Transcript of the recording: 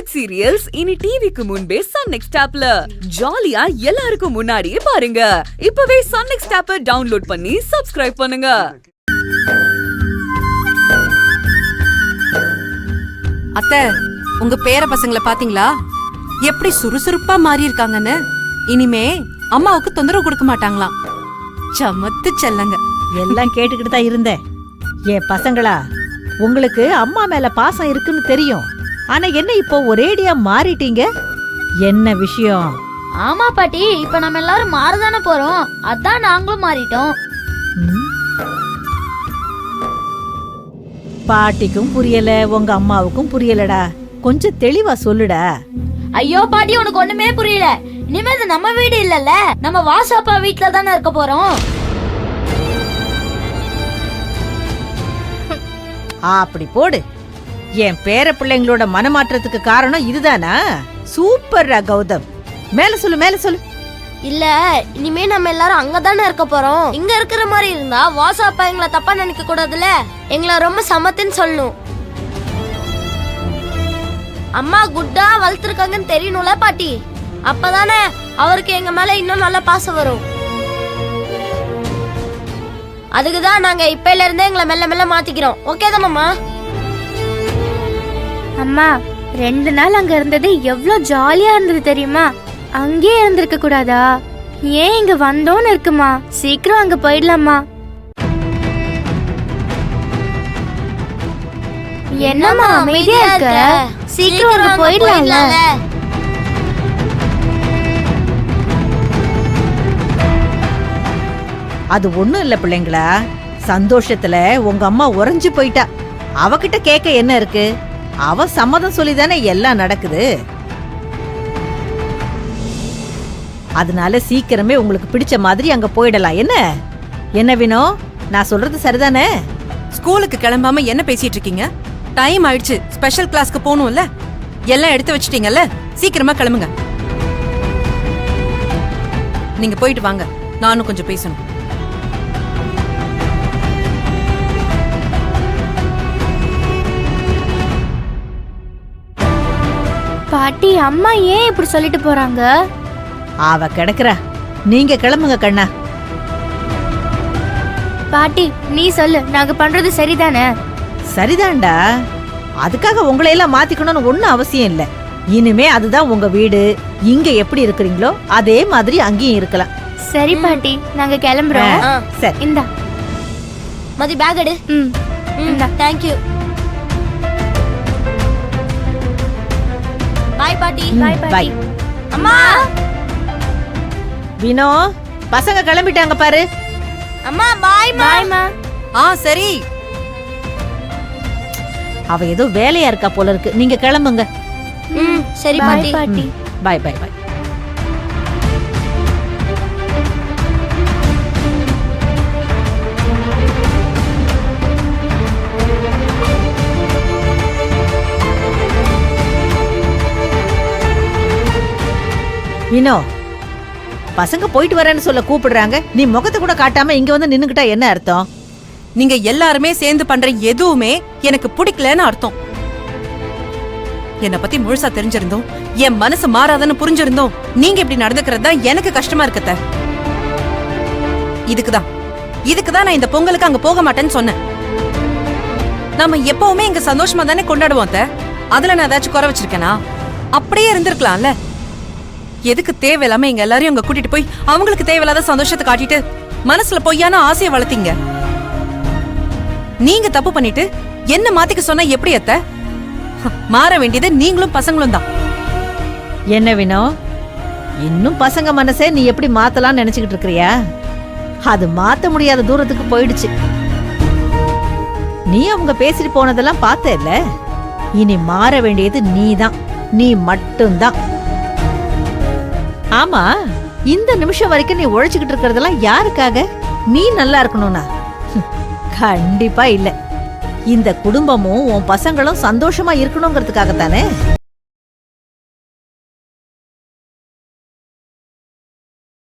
Web serials இனி டிவிக்கு முன்பே சன் நெக்ஸ்ட் ஆப்ல ஜாலியா எல்லாருக்கும் முன்னாடியே பாருங்க. இப்பவே சன் நெக்ஸ்ட் ஆப்பை டவுன்லோட் பண்ணி சப்ஸ்கிரைப் பண்ணுங்க. அத்தை, உங்க பேர பசங்களை பாத்தீங்களா? எப்படி சுறுசுறுப்பா மாறி இருக்காங்கன்னு. இனிமே அம்மாவுக்கு தொந்தரவு கொடுக்க மாட்டாங்களாம். சமத்து செல்லங்க. எல்லாம் கேட்டுக்கிட்டு தான் இருந்தேன். என் பசங்களா, உங்களுக்கு அம்மா மேல பாசம் இருக்குன்னு தெரியும். ஆனா என்ன இப்போ ஒரேடியா மாறிட்டீங்க? என்ன விஷயம்? ஆமா பாட்டி, இப்ப நம்ம எல்லாரும் மாறதானே போறோம். அதான் நாங்களும் மாறிட்டோம். பாட்டிக்கும் புரியல, உங்க அம்மாவுக்கும் புரியலடா. கொஞ்சம் தெளிவா சொல்லுடா. ஐயோ பாட்டி, உனக்கு ஒண்ணுமே புரியல. இனிமே இது நம்ம வீடு இல்லல்ல, நம்ம வாசாப்பா வீட்டுல தானே இருக்க போறோம். அப்படி போடு. என் பேர பிள்ளைங்களோட மனமாற்றத்துக்கு காரணம் இதுதானா? சூப்பர்ரா கௌதம். மேல சொல்லு, மேல சொல்லு. இல்ல, இனிமே நம்ம எல்லாரும் அங்கதானே இருக்க போறோம். இங்க இருக்கிற மாதிரி இருந்தா வாசாப்பா எங்களை தப்பா நினைக்க கூடாதுல. எங்களை ரொம்ப சமத்துன்னு சொல்லணும். அம்மா குட்டா வளர்த்துருக்காங்கன்னு தெரியணும்ல பாட்டி. அப்பதானே அவருக்கு எங்க மேல இன்னும் நல்ல பாசம் வரும். அதுக்குதான் நாங்க இப்பையில இருந்தே எங்களை மெல்ல மெல்ல மாத்திக்கிறோம். ஓகே தான் மாமா? அம்மா, 2 நாள் அங்க இருந்தது எவ்வளவு ஜாலியா இருந்தது தெரியுமா? அங்கே இருந்திருக்க கூடாதா? ஏன் இங்க வந்தோன்னு இருக்குமா? சீக்கிரம் அங்க போயிடலாமா? என்னம்மா அமைதியா இருக்க? சீக்கிரம் அங்க போயிடலாம்ல. அது ஒண்ணும் இல்ல பிள்ளைங்களா. சந்தோஷத்துல உங்க அம்மா உறைஞ்சு போயிட்டா. அவகிட்ட கேட்க என்ன இருக்கு? அவ சம்மதம் சொல்லிதானே எல்லாம் நடக்குது. அதனால சீக்கிரமே உங்களுக்கு பிடிச்ச மாதிரி அங்க போயிடலாம். என்ன என்ன வினோ, நான் சொல்றது சரிதானே? ஸ்கூலுக்கு கிளம்பாம என்ன பேசிட்டு இருக்கீங்க? டைம் ஆயிடுச்சு. ஸ்பெஷல் கிளாஸ்க்கு போகணும்ல. எல்லாம் எடுத்து வச்சிட்டீங்கல்ல, சீக்கிரமா கிளம்புங்க. நீங்க போயிட்டு வாங்க, நானும் கொஞ்சம் பேசணும். பாட்டி, அம்மா ஏன் இப்படி சொல்லிட்டு போறாங்க? அவ கிடக்குறா. நீங்க கிளம்புங்க கண்ணா. பாட்டி, நீ சொல்லு, நாங்க பண்றது சரிதானே? சரிதான்டா. அதுக்காக உங்களை எல்லாம் மாத்திக்கணும்னு ஒண்ணும் அவசியம் இல்ல. இனிமே அதுதான் உங்க வீடு. இங்க எப்படி இருக்கிறீங்களோ அதே மாதிரி அங்கேயும் இருக்கலாம். சரி பாட்டி, நாங்க கிளம்புறோம். சரி, இந்தா மதி பேக் எடு. இந்தா. Thank you. பாய் பாட்டி. Bye bye. பாட்டி. அம்மா, வினோ, பசங்க கிளம்பிட்டாங்க பாரு. அம்மா பாய் மா. பாய்மா. சரி. அவ ஏதோ வேலையா இருக்கா போல இருக்கு. நீங்க கிளம்புங்க. சரி பாய் பாட்டி. பாட்டி. பாய் பாய் பாய். வினோ, பசங்க போயிட்டு வரேன்னு சொல்ல கூப்பிடுறாங்க. நீ முகத்தை கூட காட்டாம இங்க வந்து நின்னுக்கிட்டா என்ன அர்த்தம்? நீங்க எல்லாருமே சேர்ந்து பண்ற எதுவுமே எனக்கு பிடிக்கலன்னு அர்த்தம். என்ன பத்தி முழுசா தெரிஞ்சிருந்தோம், என் மனசு மாறாதன்னு புரிஞ்சிருந்தோம், நீங்க இப்படி நடந்துக்கிறது தான் எனக்கு கஷ்டமா இருக்கத்த. இதுக்குதான் நான் இந்த பொங்கலுக்கு அங்க போக மாட்டேன்னு சொன்னேன். நம்ம எப்பவுமே இங்க சந்தோஷமா தானே கொண்டாடுவோம் அத்த. அதுல நான் ஏதாச்சும் குறை வச்சிருக்கேனா? அப்படியே இருந்திருக்கலாம்ல. எதுக்கு தேவையில்லாம எங்க எல்லாரையும் அங்க கூட்டிட்டு போய் அவங்களுக்கு தேவையில்லாத சந்தோஷத்தை காட்டிட்டு மனசுல பொய்யான ஆசையை வளர்த்தீங்க. நீங்க தப்பு பண்ணிட்டு என்ன மாத்திக்க சொன்னா எப்படி அத்த? மாற வேண்டியது நீங்களும் பசங்களும் தான். என்ன வினோ, இன்னும் பசங்க மனசே நீ எப்படி மாத்தலாம்னு நினைச்சுக்கிட்டு இருக்கிறியா? அது மாத்த முடியாத தூரத்துக்கு போயிடுச்சு. நீ அவங்க பேசிட்டு போனதெல்லாம் பார்த்த இல்ல. இனி மாற வேண்டியது நீதான். நீ மட்டும்தான். ஆமா, இந்த நிமிஷம் வரைக்கும் நீ உழைச்சுக்கிட்டு இருக்கிறதெல்லாம் யாருக்காக? நீ நல்லா இருக்கணும்னா? கண்டிப்பா இல்ல. இந்த குடும்பமும் உன் பசங்களும் சந்தோஷமா இருக்கணுங்கிறதுக்காகத்தானே.